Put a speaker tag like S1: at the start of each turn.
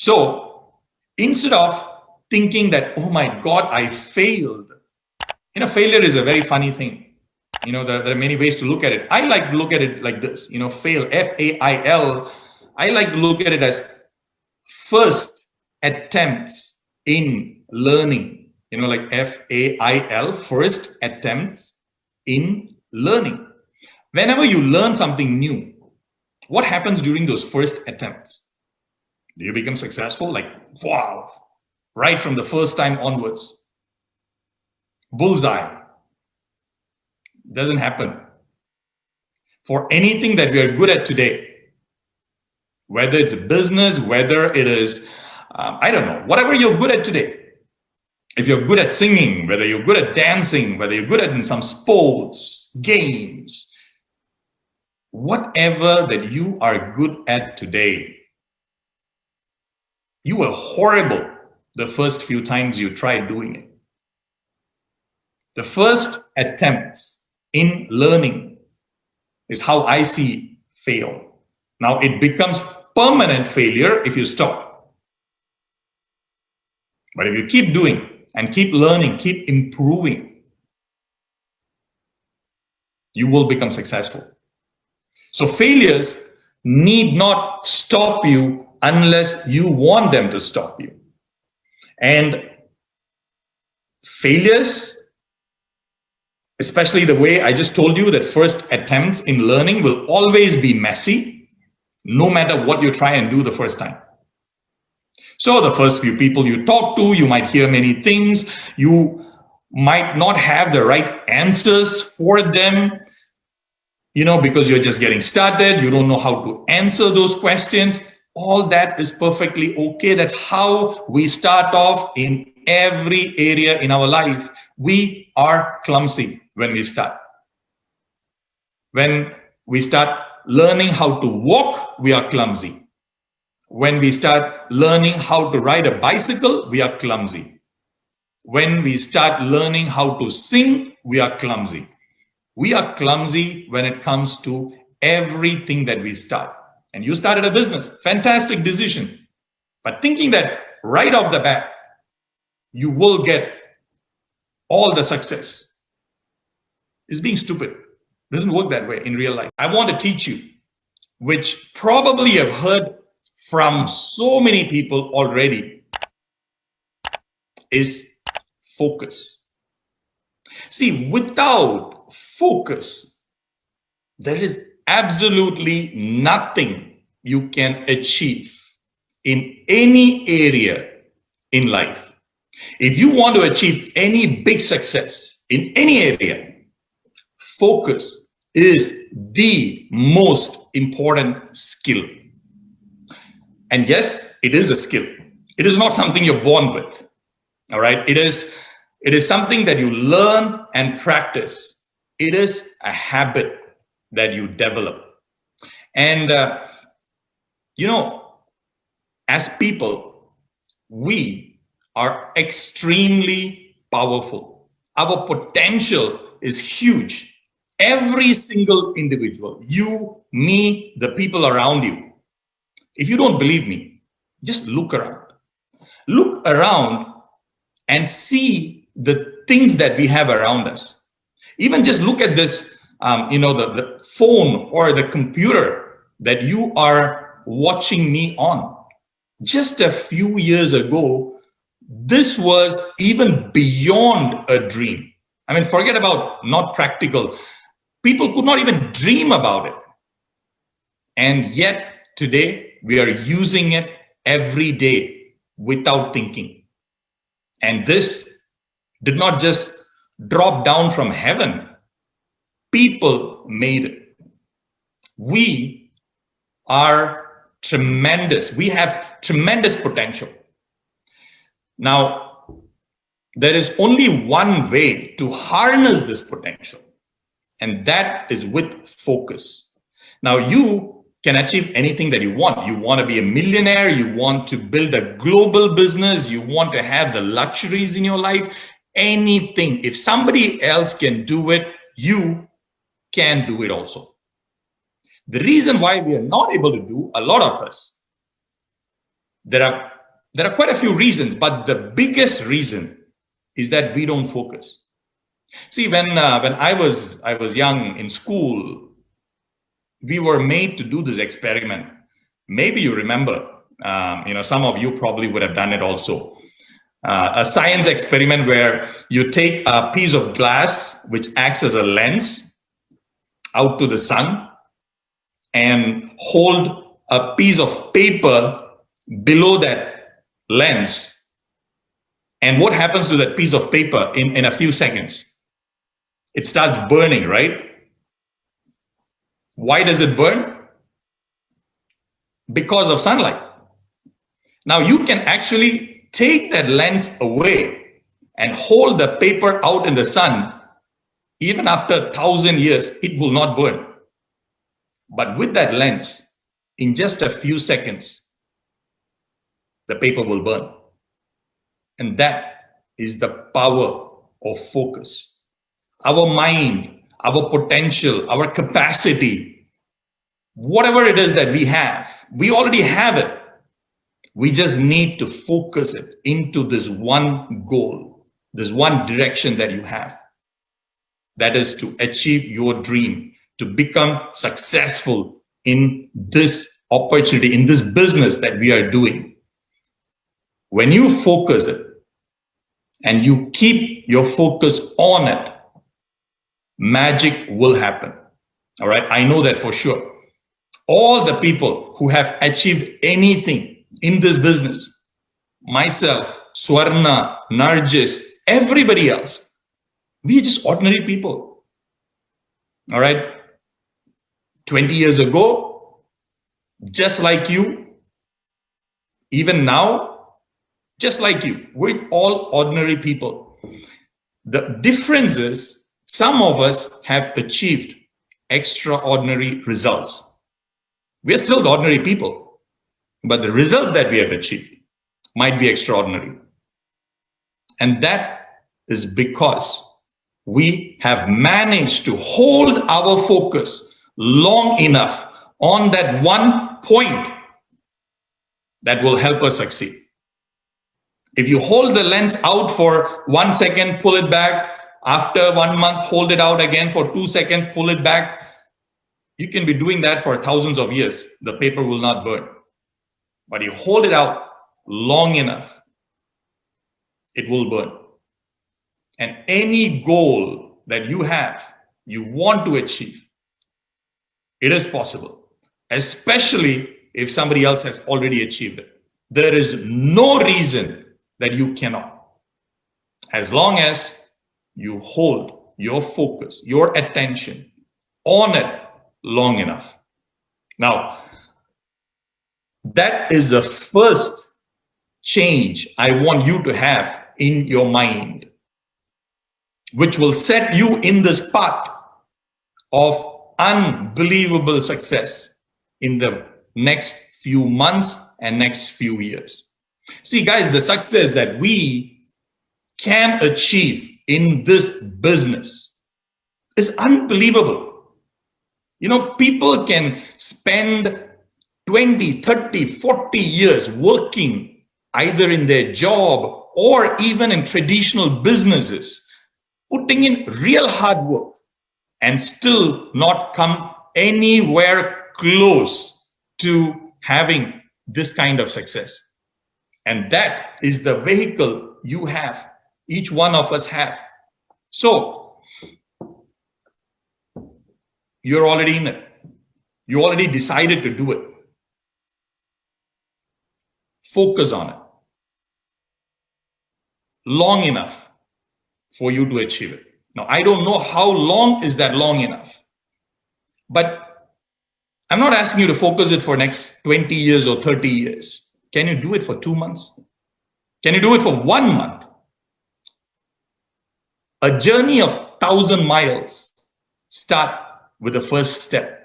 S1: So instead of thinking that, oh my God, I failed, failure is a very funny thing. There are many ways to look at it. I like to look at it like this, fail, F-A-I-L. I like to look at it as first attempts in learning, like F-A-I-L, first attempts in learning. Whenever you learn something new, what happens during those first attempts? Do you become successful? Like, wow, right from the first time onwards. Bullseye. Doesn't happen. For anything that we are good at today, whether it's a business, whether it is, I don't know, whatever you're good at today. If you're good at singing, whether you're good at dancing, whether you're good at in some sports, games, whatever that you are good at today, you were horrible the first few times you tried doing it. The first attempts in learning is how I see fail. Now it becomes permanent failure if you stop. But if you keep doing and keep learning, keep improving, you will become successful. So failures need not stop you unless you want them to stop you. And failures, especially the way I just told you that first attempts in learning will always be messy, no matter what you try and do the first time. So the first few people you talk to, you might hear many things. You might not have the right answers for them, because you're just getting started. You don't know how to answer those questions. All that is perfectly okay. That's how we start off in every area in our life. We are clumsy when we start. When we start learning how to walk, we are clumsy. When we start learning how to ride a bicycle, we are clumsy. When we start learning how to sing, we are clumsy. We are clumsy when it comes to everything that we start. And you started a business, fantastic decision. But thinking that right off the bat, you will get all the success is being stupid. It doesn't work that way in real life. I want to teach you, which probably you've heard from so many people already, is focus. See, without focus, there is absolutely nothing you can achieve in any area in life. If you want to achieve any big success in any area, focus is the most important skill. And yes, it is a skill. It is not something you're born with. All right. It is something that you learn and practice. It is a habit that you develop. And, as people, we are extremely powerful. Our potential is huge. Every single individual, you, me, the people around you. If you don't believe me, just look around. Look around and see the things that we have around us. Even just look at this, the phone or the computer that you are watching me on. Just a few years ago, this was even beyond a dream. I mean, forget about not practical. People could not even dream about it. And yet today, we are using it every day without thinking. And this did not just drop down from heaven. People made it. We are tremendous. We have tremendous potential. Now, there is only one way to harness this potential, and that is with focus. Now, you can achieve anything that you want. You want to be a millionaire. You want to build a global business. You want to have the luxuries in your life. Anything. If somebody else can do it, you can do it also. The reason why we are not able to do, a lot of us, there are There are quite a few reasons, but the biggest reason is that we don't focus. See, when I was young in school, we were made to do this experiment. Maybe you remember. Some of you probably would have done it also. A science experiment where you take a piece of glass which acts as a lens out to the sun and hold a piece of paper below that lens. And what happens to that piece of paper in a few seconds? It starts burning, right? Why does it burn? Because of sunlight. Now you can actually take that lens away and hold the paper out in the sun. Even after 1,000 years, it will not burn. But with that lens, in just a few seconds, the paper will burn. And that is the power of focus. Our mind, our potential, our capacity, whatever it is that we have, we already have it. We just need to focus it into this one goal, this one direction that you have. That is to achieve your dream, to become successful in this opportunity, in this business that we are doing. When you focus it and you keep your focus on it, magic will happen. All right. I know that for sure. All the people who have achieved anything in this business, myself, Swarna, Narjis, everybody else, we are just ordinary people. All right. 20 years ago, just like you, even now, just like you, we're all ordinary people. The difference is, some of us have achieved extraordinary results. We are still ordinary people, but the results that we have achieved might be extraordinary. And that is because we have managed to hold our focus long enough on that one point that will help us succeed. If you hold the lens out for 1 second, pull it back. After 1 month, hold it out again for 2 seconds, pull it back. You can be doing that for thousands of years. The paper will not burn. But you hold it out long enough, it will burn. And any goal that you have, you want to achieve, it is possible, especially if somebody else has already achieved it. There is no reason that you cannot, as long as you hold your focus, your attention on it long enough. Now, that is the first change I want you to have in your mind, which will set you in this path of unbelievable success in the next few months and next few years. See, guys, the success that we can achieve in this business is unbelievable. You know, people can spend 20, 30, 40 years working either in their job or even in traditional businesses, putting in real hard work and still not come anywhere close to having this kind of success. And that is the vehicle you have. Each one of us have. So you're already in it. You already decided to do it. Focus on it long enough for you to achieve it. Now, I don't know how long is that long enough, but I'm not asking you to focus it for next 20 years or 30 years. Can you do it for 2 months? Can you do it for 1 month? A journey of 1,000 miles start with the first step.